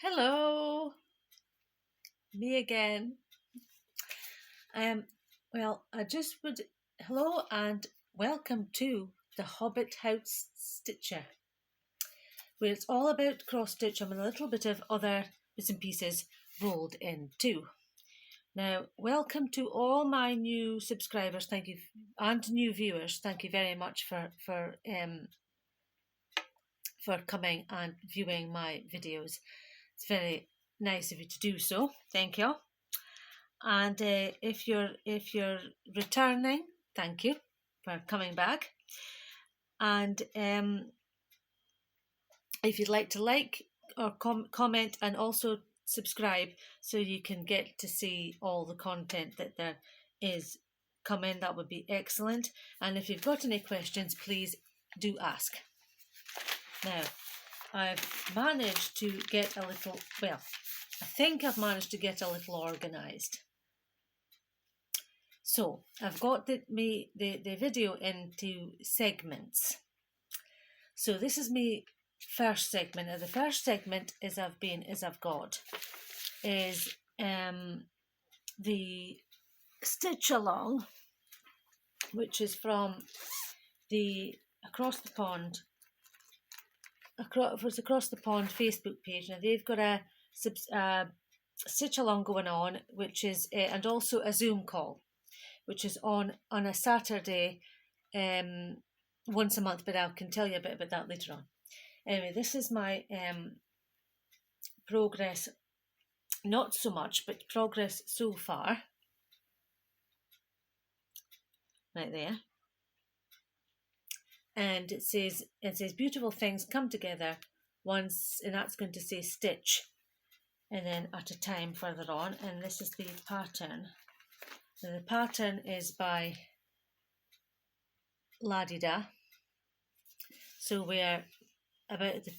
Hello, me again. Well, I just would hello and welcome to the Hobbit House Stitcher, where it's all about cross stitch and a little bit of other bits and pieces rolled in too. Now, welcome to all my new subscribers. Thank you, and new viewers. Thank you very much for coming and viewing my videos. It's very nice of you to do so. Thank you. And if you're returning, thank you for coming back. And if you'd like to like or comment and also subscribe, so you can get to see all the content that there is coming, that would be excellent. And if you've got any questions, please do ask. Now, I've managed to get a little, well, I think I've managed to get a little organised. So I've got the video into segments. So this is my first segment. Now the first segment is the stitch along, which is from the Across the Pond Facebook page. Now they've got a stitch along going on, which is and also a Zoom call, which is on a Saturday once a month, but I can tell you a bit about that later on. Anyway, this is my progress, not so much, but progress so far. Right there. And it says beautiful things come together once, and that's going to say stitch, and then at a time further on. And this is the pattern. Now, the pattern is by Ladida. So we're about at the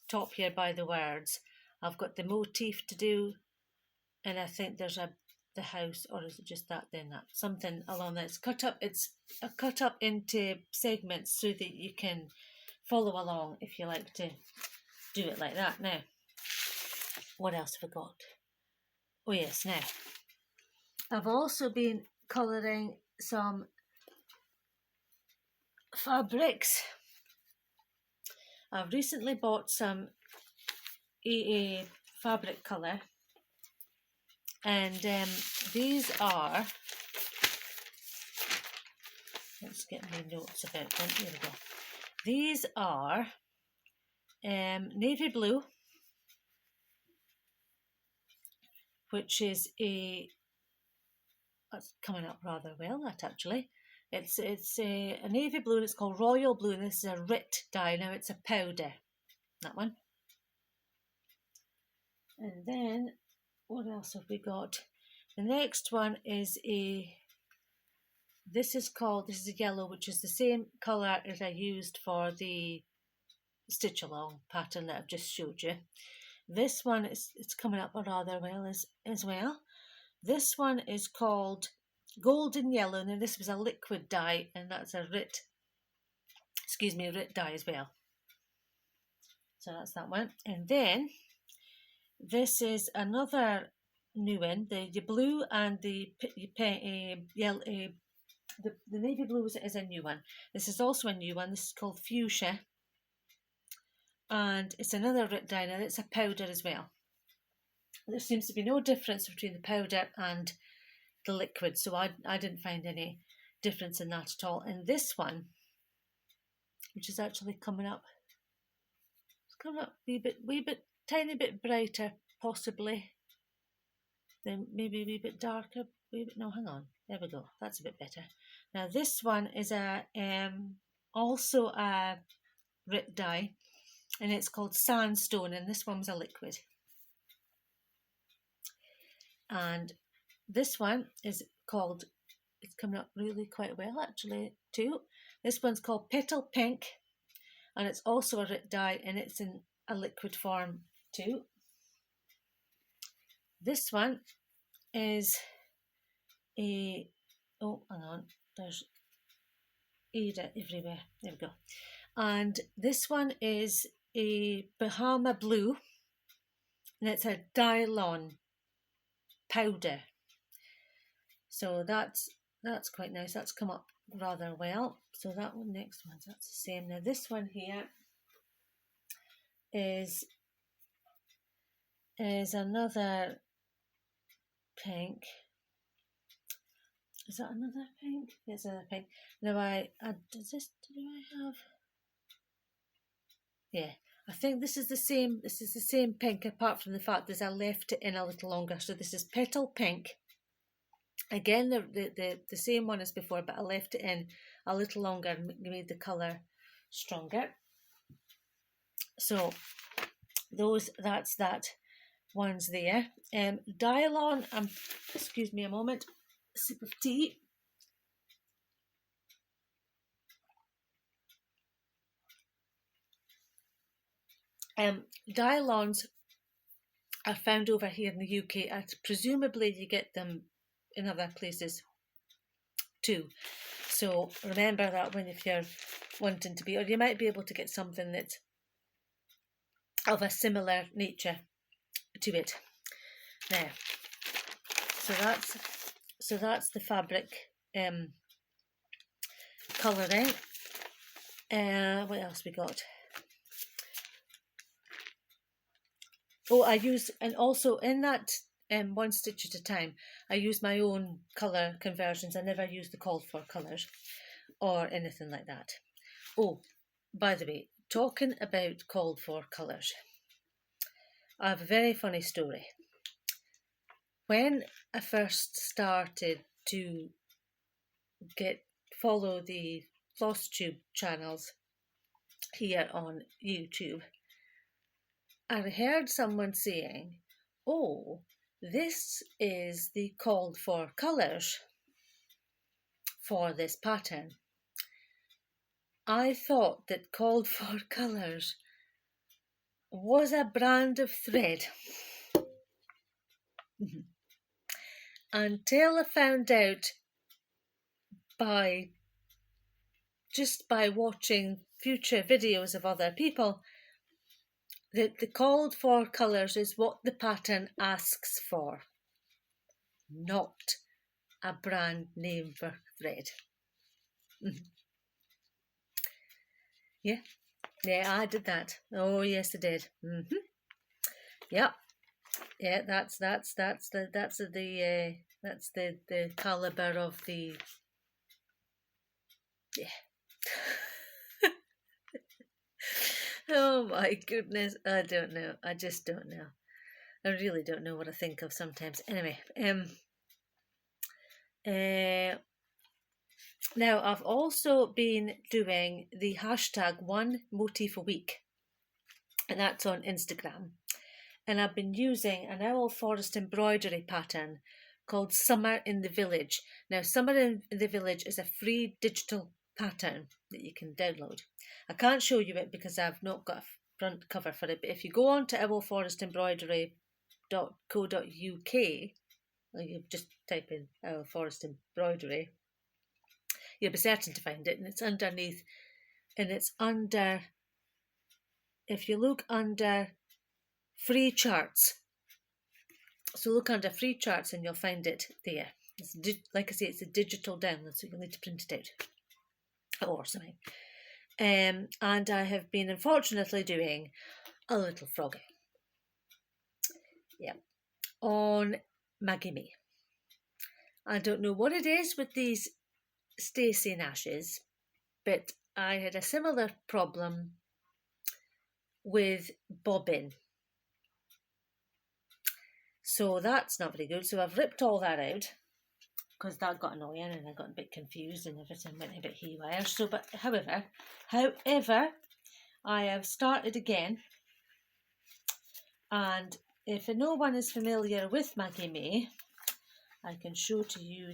top here by the words. I've got the motif to do, and I think there's the house, or is it just that? Then that something along that. It's cut up into segments so that you can follow along if you like to do it like that. Now, what else have I got? Oh yes, now I've also been colouring some fabrics. I've recently bought some AA fabric colour, and these are, let's get my notes about them. Here we go. These are navy blue, which is that's coming up rather well, that actually. It's a navy blue, and it's called Royal Blue, and this is a RIT dye. Now it's a powder, that one. And then, what else have we got? The next one is this is a yellow, which is the same colour as I used for the stitch along pattern that I've just showed you. This one it's coming up rather well as well. This one is called Golden Yellow, and this was a liquid dye, and that's a RIT dye as well. So that's that one. And then this is another new one. The blue and the yellow, the navy blue is a new one. This is also a new one. This is called Fushia, and it's another RIT dye. Now it's a powder as well. There seems to be no difference between the powder and the liquid, so I didn't find any difference in that at all. And this one, which is actually coming up, it's coming up a wee bit, tiny bit brighter, possibly. Then maybe a wee bit darker. No, hang on. There we go. That's a bit better. Now this one is also a RIT dye, and it's called Sandstone, and this one was a liquid. And this one is called, it's coming up really quite well actually too. This one's called Petal Pink, and it's also a RIT dye, and it's in a liquid form too. This one is hang on, there's Ada everywhere. There we go. And this one is a Bahama Blue, and it's a Dylon powder. So that's quite nice. That's come up rather well. So that one, next one, that's the same. Now this one here is another pink. Is that another pink? It's another pink. Now do I have? Yeah, I think this is the same. This is the same pink, apart from the fact that I left it in a little longer. So this is Petal Pink. Again, the same one as before, but I left it in a little longer and made the colour stronger. So that's that one's there. Dylon, excuse me a moment, a sip of tea. Dylons are found over here in the UK. Presumably you get them in other places too. So remember that when if you're wanting to be, or you might be able to get something that's of a similar nature to it. Now, so that's the fabric colouring. What else we got? Oh, I use, and also in that one stitch at a time, I use my own colour conversions. I never use the called for colours or anything like that. Oh, by the way, talking about called for colours, I have a very funny story. When I first started to follow the Flosstube Channels here on YouTube, I heard someone saying, oh, this is the called for colours for this pattern. I thought that called for colours was a brand of thread. Until I found out by watching future videos of other people that the called for colours is what the pattern asks for, not a brand name for thread. Yeah, I did that. Oh yes, I did. Yep. Yeah, that's the calibre of the, yeah. Oh my goodness, I don't know. I just don't know. I really don't know what I think of sometimes. Anyway, now I've also been doing the hashtag one motif a week, and that's on Instagram. And I've been using an owl forest embroidery pattern called Summer in the Village. Now, Summer in the Village is a free digital pattern that you can download. I can't show you it because I've not got a front cover for it, but if you go on to owlforestembroidery.co.uk, or you just type in Owl Forest Embroidery, you'll be certain to find it, and it's underneath, and it's under, if you look under free charts, so look under free charts and you'll find it there. It's like I say, it's a digital download, so you'll need to print it out or something. And I have been unfortunately doing a little froggy, yeah, on Maggie May. I don't know what it is with these Stacey Nashes, but I had a similar problem with bobbin. So that's not very good. So I've ripped all that out because that got annoying and I got a bit confused and everything went a bit haywire. So, but however, I have started again. And if no one is familiar with Maggie May, I can show to you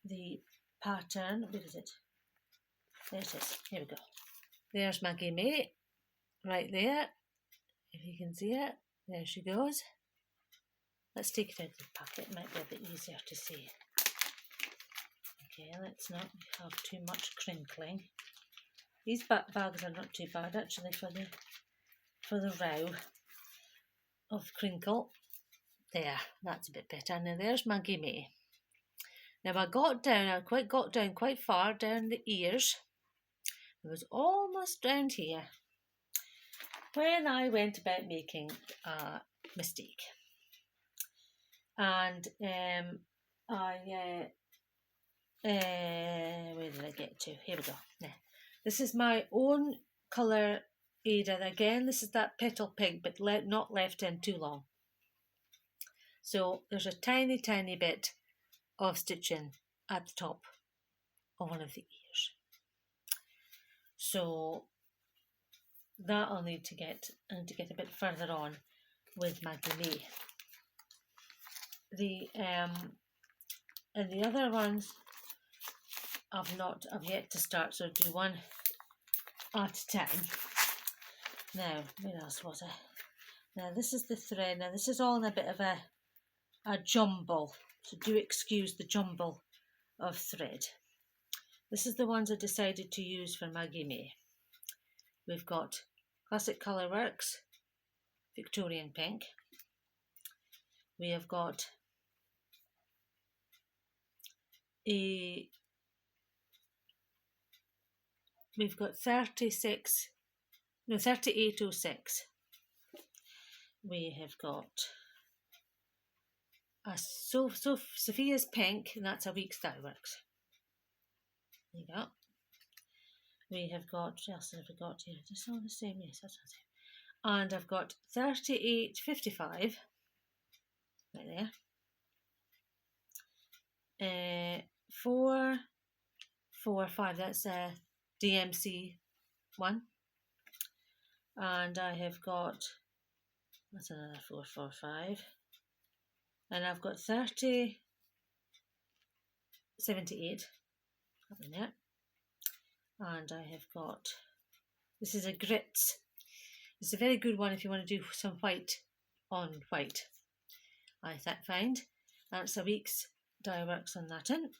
the pattern. Where is it? There it is. Here we go. There's Maggie May, right there. If you can see it, there she goes. Let's take it out of the packet, it might be a bit easier to see. Okay, let's not have too much crinkling. These bags are not too bad actually for the for the row of crinkle. There, that's a bit better. Now there's my gimme. Now I got down quite far down the ears. It was almost round here when I went about making a mistake. And where did I get to? Here we go. Now, this is my own colour Ada. Again, this is that Petal Pink, but not left in too long. So there's a tiny, tiny bit of stitching at the top of one of the ears. So that I'll need to get, and to get a bit further on with my gimme. And the other ones I've yet to start, so do one at a time. Now, where else was I? Now this is the thread. Now this is all in a bit of a jumble, so do excuse the jumble of thread. This is the ones I decided to use for my gimme. We've got Classic Colourworks, Victorian Pink. We have got we've got 3806. We have got a Sophia's Pink, and that's a week's Dyeworks. There you go. We have got, what else have we got here? Just all the same, yes, that's the same. And I've got 3855, right there. 445, that's a DMC one. And I have got, that's another 445. And I've got 3078 up in there. And I have got, this is a grits. It's a very good one if you want to do some white on white, I find. That's a week's Dyeworks on that in.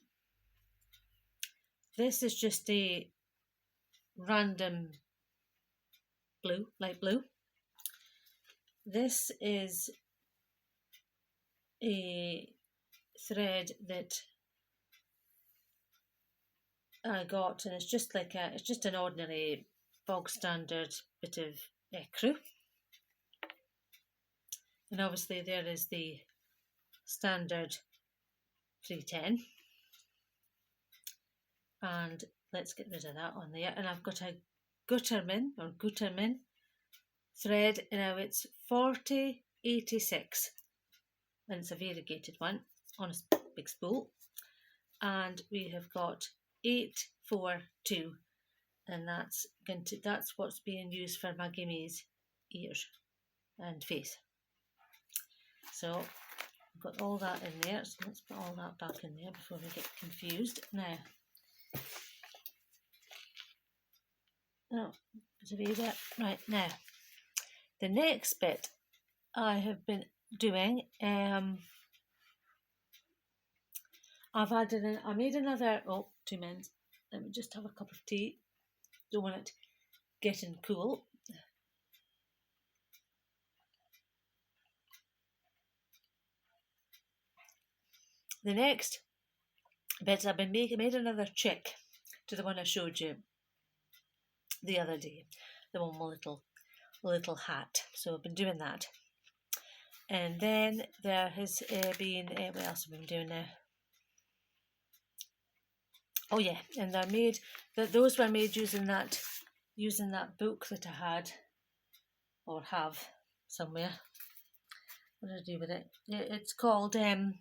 This is just a random blue, light blue. This is a thread that I got, and it's just like it's just an ordinary bog standard bit of ecru. And obviously there is the standard 310. And let's get rid of that on there. And I've got a Gutermann thread. Now it's 4086, and it's a variegated one on a big spool. And we have got 842, and that's what's being used for my gimme's ears and face. So I've got all that in there, so let's put all that back in there before we get confused. Now, right now, the next bit I have been doing, I made another, 2 minutes, let me just have a cup of tea, don't want it getting cool. The next bit I've been made another chick to the one I showed you the other day, the one with little hat, so I've been doing that. And then there has been, what else have we been doing now? Oh yeah, and those were made using that book that I had or have somewhere. What did I do with it? It's called, the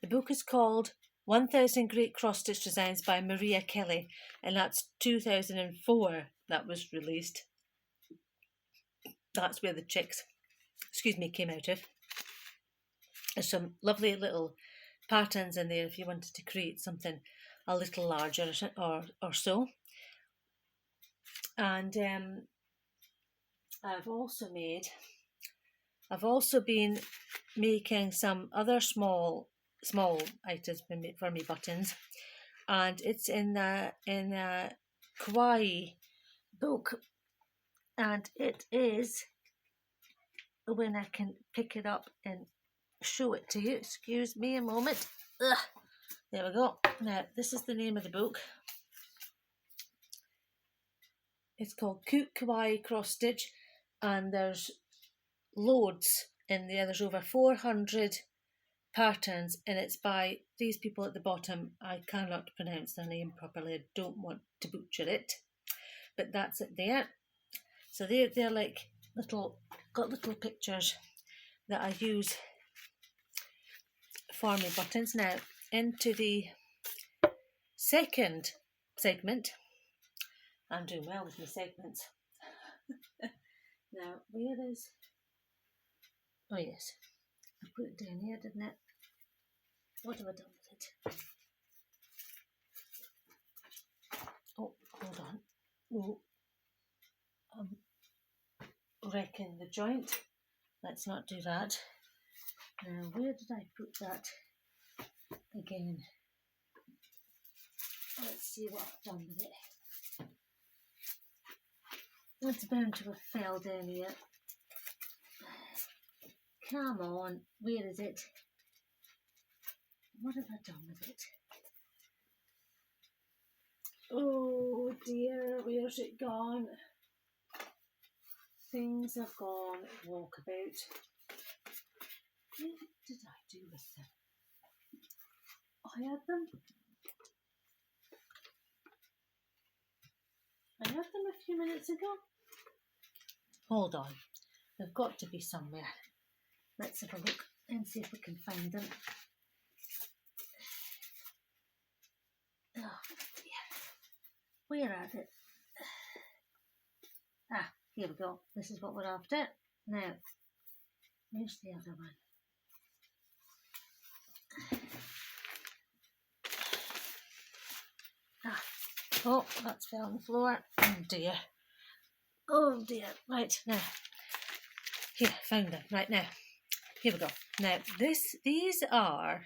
book is called 1000 Great Cross Stitch Designs by Maria Kelly, and that's 2004 that was released. That's where the chicks, came out of. There's some lovely little patterns in there if you wanted to create something a little larger or so. And I've also been making some other small items for me buttons, and it's in a kawaii book, and it is when I can pick it up and show it to you. Excuse me a moment. Ugh. There we go. Now, this is the name of the book. It's called Cute Kawaii Cross Stitch, and there's loads in there. There's over 400 patterns, and it's by these people at the bottom. I cannot pronounce their name properly. I don't want to butcher it, but that's it there. So they're like got little pictures that I use for my buttons. Now, into the second segment. I'm doing well with my segments. Now, where is... Oh, yes. I put it down here, didn't it? What have I done with it? Oh, hold on. Oh, I'm wrecking the joint. Let's not do that. Now, where did I put that again? Let's see what I've done with it. It's bound to have fell down here. Come on, where is it? What have I done with it? Oh dear, where's it gone? Things have gone walkabout. What did I do with them? I had them. I had them a few minutes ago. Hold on, they've got to be somewhere. Let's have a look and see if we can find them. Oh dear, where are they? Ah, here we go. This is what we're after. Now, where's the other one? Ah, oh, that's fell on the floor. Oh dear. Oh dear. Right, now. Here, found them. Right, now. Here we go. Now, these are,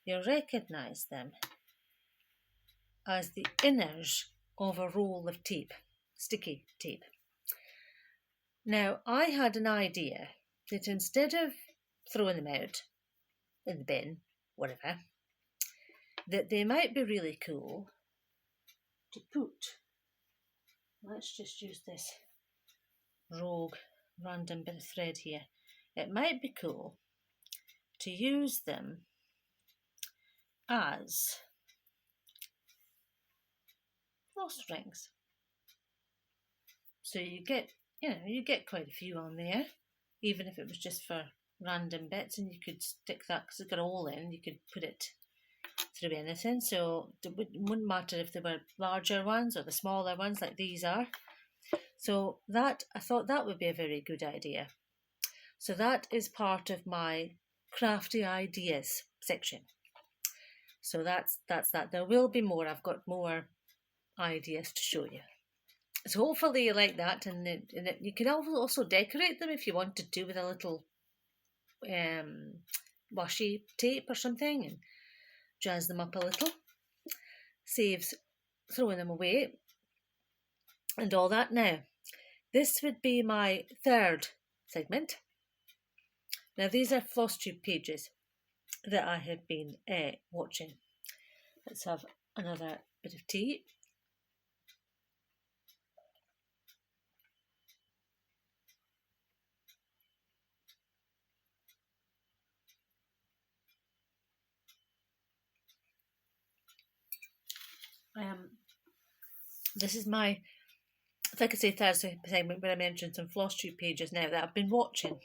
you'll recognise them as the inners of a roll of tape, sticky tape. Now, I had an idea that instead of throwing them out in the bin, whatever, that they might be really cool to put. Let's just use this rogue random bit of thread here. It might be cool to use them as floss rings. So you get quite a few on there, even if it was just for random bits, and you could stick that, because it's got a hole in, you could put it through anything, so it wouldn't matter if they were larger ones or the smaller ones like these are. So that, I thought that would be a very good idea. So that is part of my crafty ideas section. So that's that. There will be more. I've got more ideas to show you. So hopefully you like that, and you can also decorate them if you wanted to with a little washi tape or something, and jazz them up a little. Saves throwing them away and all that. Now, this would be my third segment. Now, these are Flosstube pages that I have been watching. Let's have another bit of tea. This is my, if I could say, third segment where I mentioned some Flosstube pages now that I've been watching.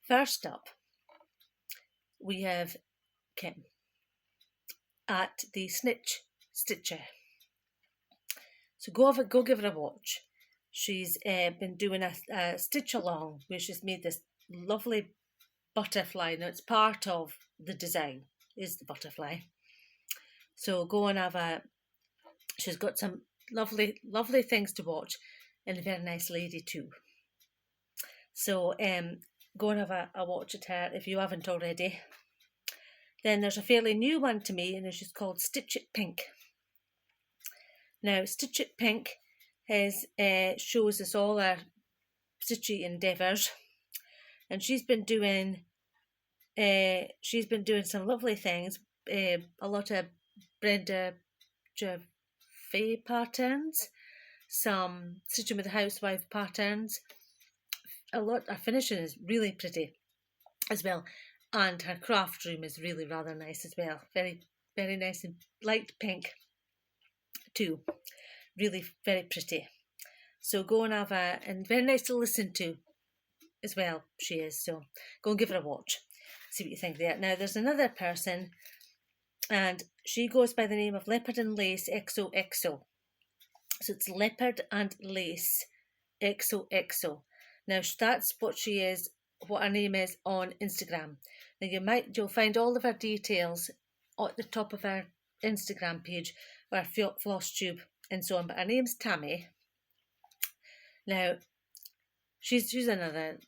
First up, we have Kim at the Snitch Stitcher. So go give her a watch. She's been doing a stitch along where she's made this lovely butterfly. Now, it's part of the design is the butterfly. So go and have a, she's got some lovely things to watch, and a very nice lady too. So go and have a watch at her if you haven't already. Then there's a fairly new one to me, and it's just called Stitch It Pink. Now, Stitch It Pink shows us all our stitchy endeavours, and she's been doing some lovely things. A lot of Brenda Jaffe patterns, some Stitching with the Housewife patterns. Her finishing is really pretty as well, and her craft room is really rather nice as well. Very, very nice and light pink too. Really very pretty. So go and have and very nice to listen to as well, she is. So go and give her a watch, see what you think there. Now there's another person, and she goes by the name of Leopard and Lace XOXO. So it's Leopard and Lace XOXO. Now that's what she is, what her name is on Instagram. Now you'll find all of her details at the top of her Instagram page, or Flosstube and so on. But her name's Tammi. Now she's another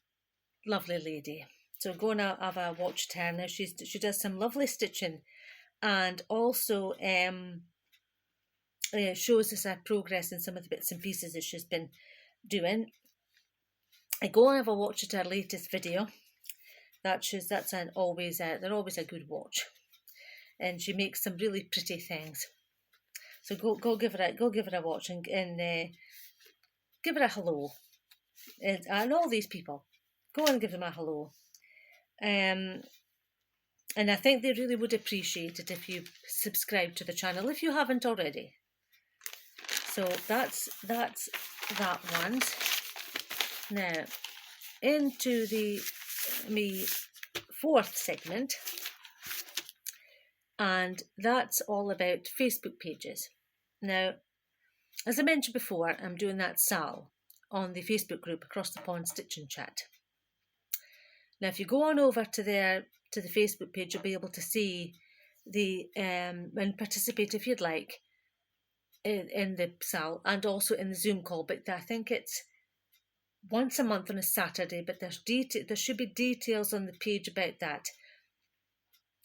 lovely lady. So go and have a watch at her. Now she does some lovely stitching, and also shows us her progress in some of the bits and pieces that she's been doing. I go and have a watch at her latest video. They're always a good watch, and she makes some really pretty things. So go give her a watch and give her a hello, and all these people, go and give them a hello. And I think they really would appreciate it if you subscribe to the channel if you haven't already. So that's that one. Now into the fourth segment, and that's all about Facebook pages. Now, as I mentioned before, I'm doing that Sal on the Facebook group Across the Pond Stitching Chat. Now, if you go on over to the Facebook page, you'll be able to see and participate if you'd like in the Sal, and also in the Zoom call. But I think it's once a month on a Saturday, but there should be details on the page about that.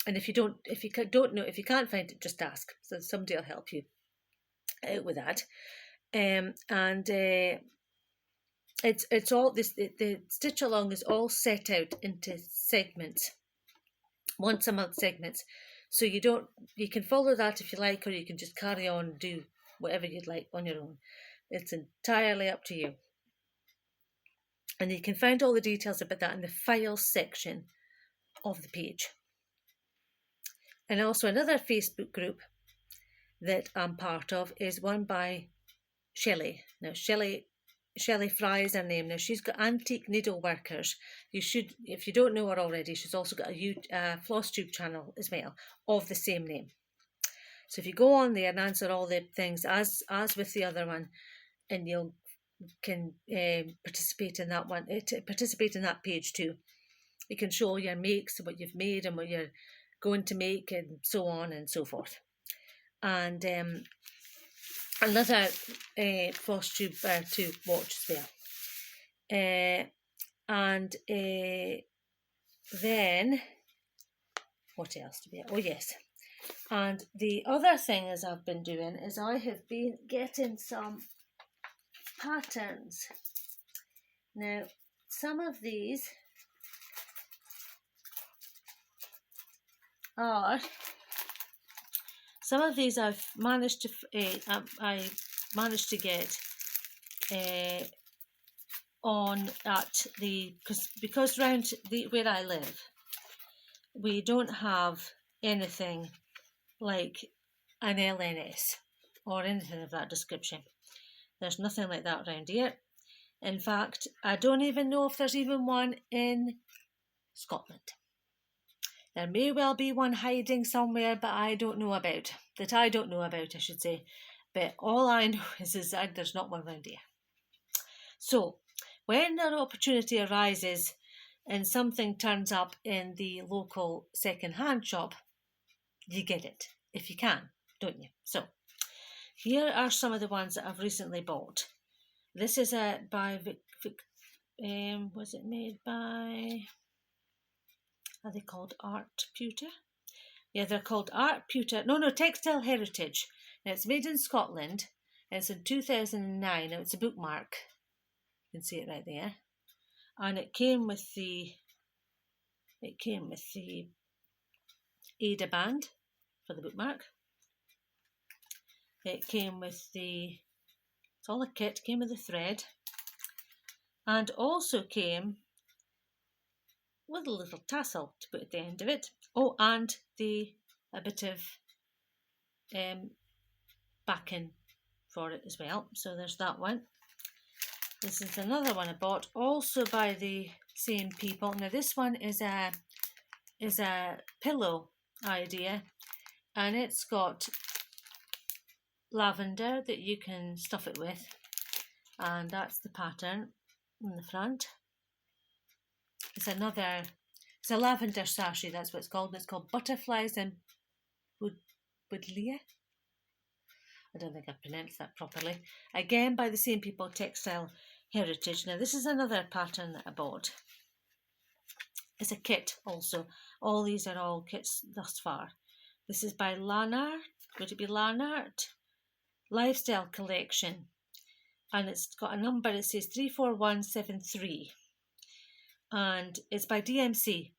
And if you can't find it, just ask. So somebody will help you out with that. It's all this. The stitch along is all set out into segments, once a month segments. So you can follow that if you like, or you can just carry on and do whatever you'd like on your own. It's entirely up to you. And you can find all the details about that in the files section of the page. And also another Facebook group that I'm part of is one by Shelley. Now Shelley Fry is her name. Now she's got Antique Needleworkers. You should, if you don't know her already, she's also got a Flosstube channel as well of the same name. So if you go on there and answer all the things as with the other one, and you can participate in that one, participate in that page too. You can show your makes, what you've made and what you're going to make, and so on and so forth. And another Flosstube to watch as well. And then what else do we have? Oh yes. And the other thing as I've been doing is I have been getting some patterns. Now some of these I've managed to get on at because round where I live we don't have anything like an LNS or anything of that description. There's nothing like that around here. In fact, I don't even know if there's even one in Scotland. There may well be one hiding somewhere, but I don't know about, I should say. But all I know is that there's not one around here. So, when an opportunity arises and something turns up in the local second-hand shop, you get it, if you can, don't you? So, here are some of the ones that I've recently bought. This is by was it made by... Are they called Art Pewter? Yeah, they're called Art Pewter. No, Textile Heritage. Now, it's made in Scotland. And it's in 2009. Now, it's a bookmark. You can see it right there. and it came with the Ada band for the bookmark. It came with it's all a kit, came with the thread, and also came with a little tassel to put at the end of it. Oh, and a bit of backing for it as well. So there's that one. This is another one I bought, also by the same people. Now this one is a pillow idea, and it's got lavender that you can stuff it with, and that's the pattern in the front. It's a lavender sachet, that's what it's called, and it's called Butterflies and Woodlia. I don't think I pronounced that properly. Again, by the same people, Textile Heritage. Now, this is another pattern that I bought. It's a kit also. All these are all kits thus far. This is by Lanart. Would it be Lanart? Lifestyle Collection. And it's got a number, it says 34173. And it's by DMC,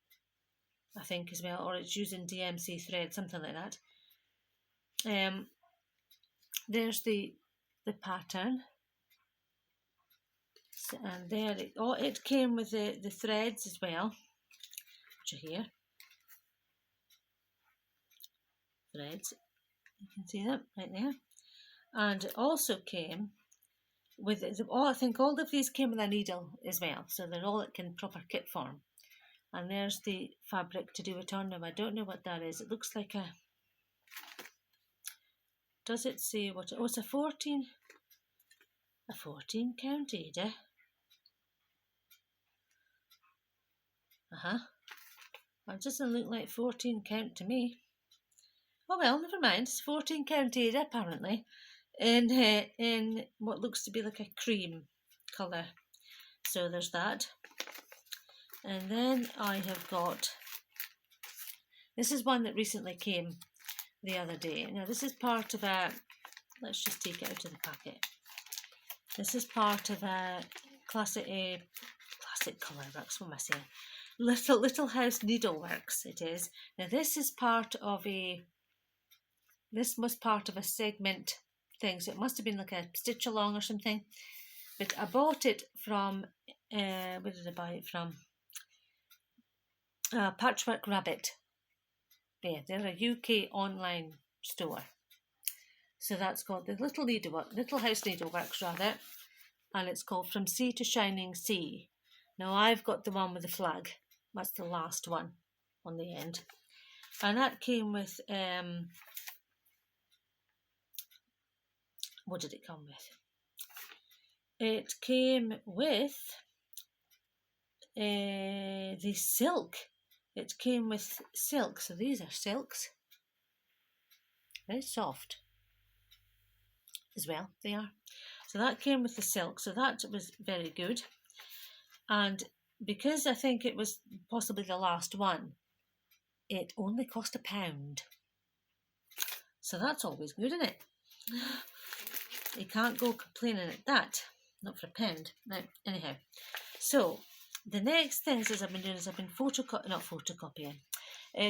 I think, as well, or it's using DMC thread, something like that. There's the pattern, and there it came with the threads as well, which are here. Threads, you can see them right there, and it also came with I think all of these came with a needle as well, so they're all in proper kit form. And there's the fabric to do it on. Now I don't know what that is. It looks like does it say what? Oh, it's a 14 count, Ada. It doesn't look like 14 count to me. Oh well, never mind. It's 14 count Ada apparently, in what looks to be like a cream colour. So there's that. And then I have got, this is one that recently came the other day. Now this is part of let's just take it out of the packet. This is part of a classic colourworks, what am I saying? Little House Needleworks it is. Now this was part of a segment thing, so it must have been like a stitch along or something. But I bought it from, where did I buy it from? Patchwork Rabbit. Yeah, they're a UK online store. So that's called the Little House Needleworks rather, and it's called From Sea to Shining Sea. Now I've got the one with the flag. That's the last one on the end, and that came with what did it come with? It came with the silk. It came with silk, so these are silks. Very soft as well, they are. So that came with the silk, so that was very good. And because I think it was possibly the last one, it only cost £1. So that's always good, isn't it? You can't go complaining at that, not for £1. Now, anyhow, so the next things I've been doing is I've been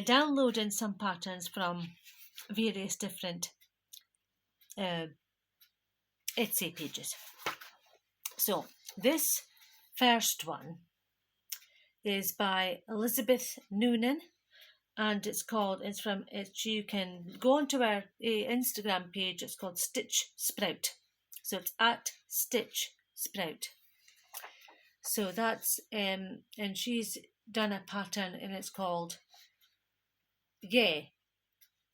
downloading some patterns from various different Etsy pages. So this first one is by Elizabeth Noonan, and you can go onto our Instagram page. It's called Stitch Sprout, so it's at Stitch Sprout. So that's and she's done a pattern, and it's called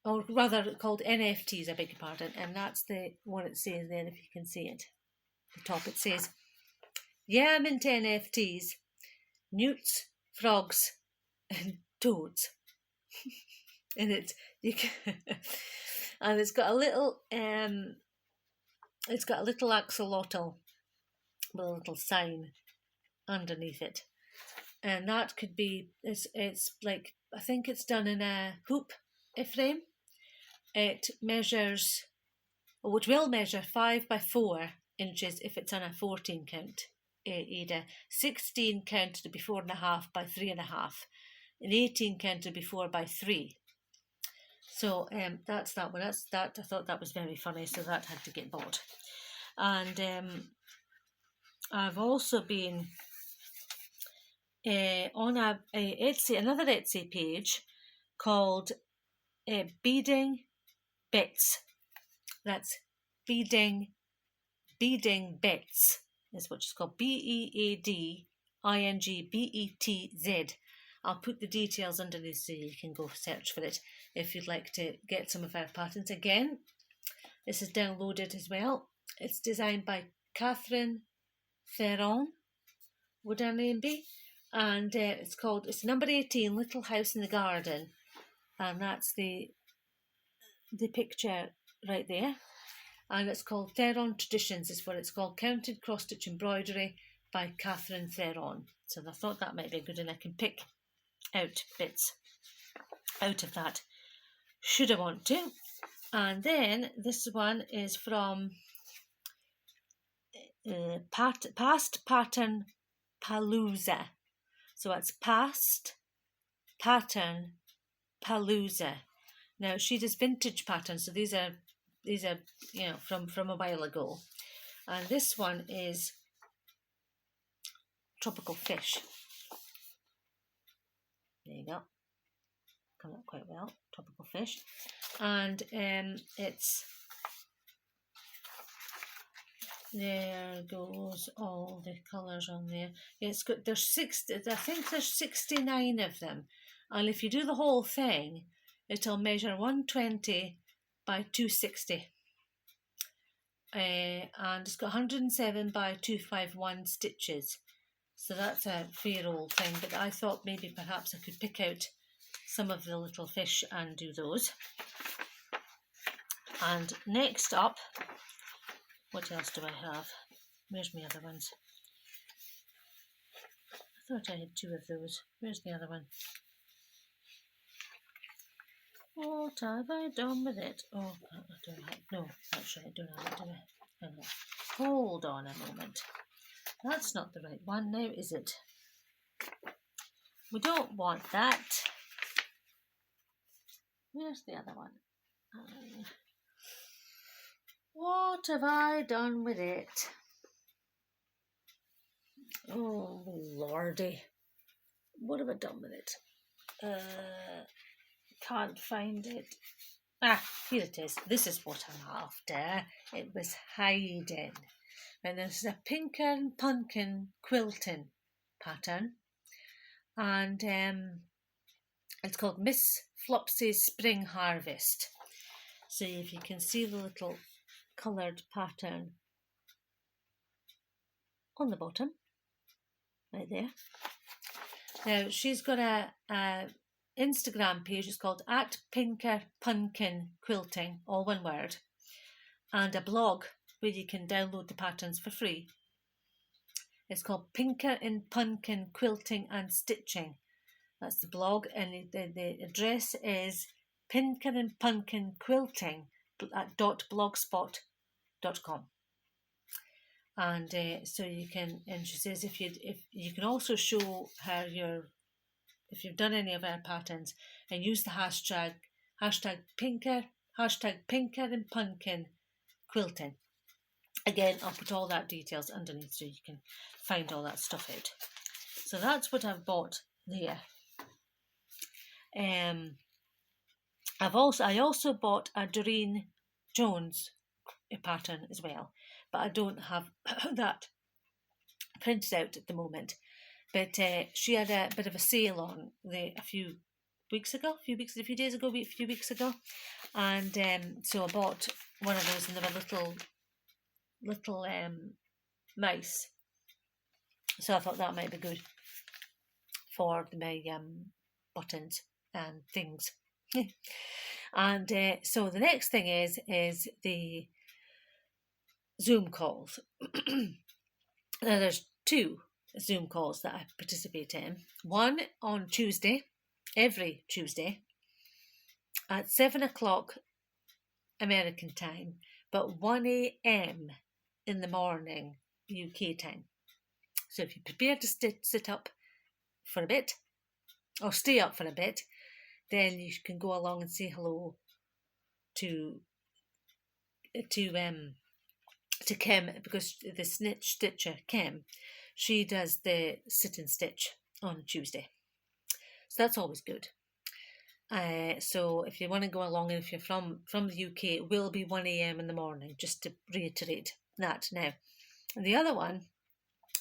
or rather called NFTs, I beg your pardon, and that's the what it says there, if you can see it. The top it says, "Yeah, I'm into NFTs, newts, frogs, and toads." And and it's got a little axolotl with a little sign underneath it, and that could be it's like, I think it's done in a hoop frame. It will measure 5 by 4 inches if it's on a 14 count. Ada. 16 counted to be 4.5 by 3.5, and 18 counted to be 4 by 3. So that's that one. That's that. I thought that was very funny, so that had to get bought. And I've also been on a Etsy, another Etsy page called Beading Bits. That's Beading Bits is what it's called. BEADING BETZ. I'll put the details underneath so you can go search for it if you'd like to get some of our patterns. Again, this is downloaded as well. It's designed by Catherine Ferron, would her name be? And it's number 18, Little House in the Garden. And that's the picture right there. And it's called Theron Traditions, is what it's called. Counted Cross-Stitch Embroidery by Catherine Theron. So I thought that might be good, and I can pick out bits out of that should I want to. And then this one is from Past Pattern Palooza. So it's Past Pattern Palooza. Now she does vintage patterns, so these are from a while ago. And this one is Tropical Fish. There you go. Come up quite well. Tropical Fish. And it's there goes all the colours on there. It's got I think there's 69 of them. And if you do the whole thing, it'll measure 120 by 260. And it's got 107 by 251 stitches. So that's a fair old thing, but I thought maybe perhaps I could pick out some of the little fish and do those. And next up, what else do I have? Where's my other ones? I thought I had 2 of those. Where's the other one? What have I done with it? Oh, I don't have, no, actually I don't have it, do I? Hold on a moment. That's not the right one now, is it? We don't want that. Where's the other one? What have I done with it? Oh, lordy. What have I done with it? Can't find it. Ah, here it is. This is what I'm after. It was hiding. And this is a pink and pumpkin quilting pattern. And it's called Miss Flopsy's Spring Harvest. So if you can see the little coloured pattern on the bottom, right there. Now she's got a Instagram page. It's called @PinkerPumpkin Quilting, all one word, and a blog where you can download the patterns for free. It's called Pinker and Pumpkin Quilting and Stitching. That's the blog, and the address is Pinker and Pumpkin Quilting .blogspot.com. And so you can, and she says if you can also show her if you've done any of our patterns, and use the hashtag Pinker and Pumpkin Quilting. Again, I'll put all that details underneath so you can find all that stuff out. So that's what I've bought there. I also bought a Doreen Jones pattern as well, but I don't have that printed out at the moment. But she had a bit of a sale on a few weeks ago, and so I bought one of those, and there were little mice. So I thought that might be good for my buttons and things. And so the next thing is the Zoom calls. Now there's 2 Zoom calls that I participate in. One on Tuesday, every Tuesday, at 7 o'clock American time, but 1 a.m. in the morning UK time. So if you're prepared to sit up for a bit, or stay up for a bit, then you can go along and say hello to Kim, because the snitch stitcher Kim, she does the sit and stitch on Tuesday, so that's always good. So if you want to go along, and if you're from the UK, it will be 1 a.m. in the morning, just to reiterate that now. And the other one,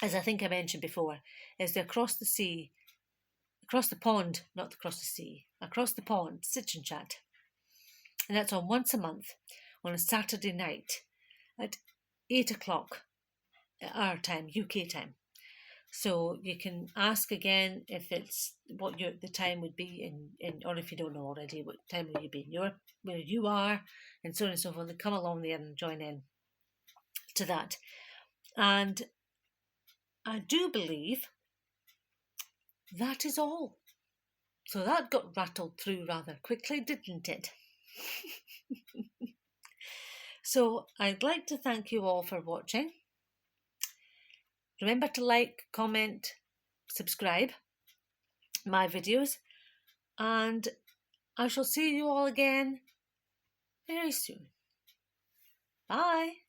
as I think I mentioned before, is the across the pond stitch and chat, and that's on once a month on a Saturday night at 8 o'clock our time, UK time. So you can ask again if it's what the time would be in, or if you don't know already, what time will you be in where you are, and so on and so forth. And come along there and join in to that. And I do believe that is all. So that got rattled through rather quickly, didn't it? So I'd like to thank you all for watching. Remember to like, comment, subscribe my videos, and I shall see you all again very soon. Bye.